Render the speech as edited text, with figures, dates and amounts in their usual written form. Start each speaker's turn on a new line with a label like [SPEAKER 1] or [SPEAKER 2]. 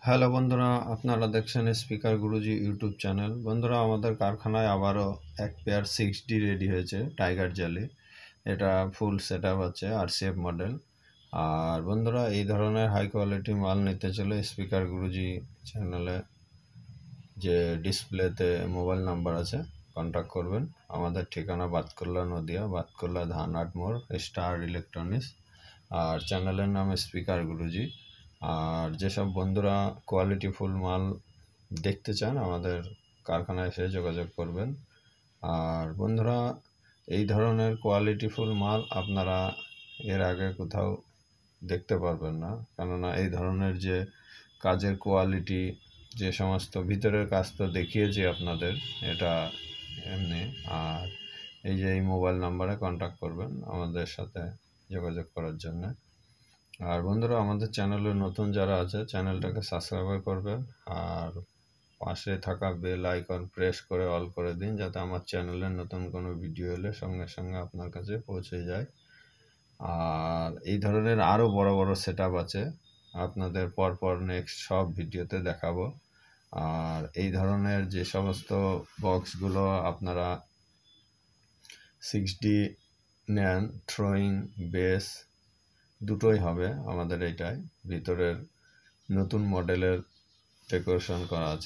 [SPEAKER 1] Hello বন্ধুরা, আপনারা দেখছেন স্পিকার গুরুজি ইউটিউব চ্যানেল। বন্ধুরা, আমাদের কারখানায় আবারও এক পেয়ার 6D রেডি হয়েছে, টাইগার জেলি। এটা ফুল সেট আপ আছে RCF মডেল। আর বন্ধুরা, এই ধরনের হাই কোয়ালিটি মাল নিতে চলে স্পিকার গুরুজি চ্যানেলে যে ডিসপ্লেতে মোবাইল নাম্বার আছে, কন্ট্যাক্ট করবেন। আমাদের ঠিকানা বাতকুল্লা নদিয়া, বাতকুল্লা ধানহাট মোড়, স্টার ইলেকট্রনিক্স। আর চ্যানেলের নাম স্পিকার গুরুজি। আর যেসব বন্ধুরা কোয়ালিটি ফুল মাল দেখতে চান, আমাদের কারখানায় এসে যোগাযোগ করবেন। আর বন্ধুরা, এই ধরনের কোয়ালিটিফুল মাল আপনারা এর আগে কোথাও দেখতে পারবেন না, কেননা এই ধরনের যে কাজের কোয়ালিটি, যে সমস্ত ভিতরের কাজ তো দেখিয়েছি আপনাদের, এটা এমনি। আর এই যে এই মোবাইল নাম্বারে কন্ট্যাক্ট করবেন আমাদের সাথে যোগাযোগ করার জন্য। আর বন্ধুরা, আমাদের চ্যানেলে নতুন যারা আছে, চ্যানেলটাকে সাবস্ক্রাইব করবেন আর পাশে থাকা বেল আইকন প্রেস করে অল করে দিন, যাতে আমার চ্যানেলে নতুন কোনো ভিডিও এলে সঙ্গে সঙ্গে আপনার কাছে পৌঁছে যায়। আর এই ধরনের আরও বড় বড় সেট আপ আছে, আপনাদের পরপর নেক্সট সব ভিডিওতে দেখাবো। আর এই ধরনের যে সমস্ত বক্সগুলো আপনারা 6D নেন, থ্রোয়িং বেস দুটোই হবে আমাদের এইটাই। ভিতরের নতুন মডেলের ডেকোরেশন করা আছে।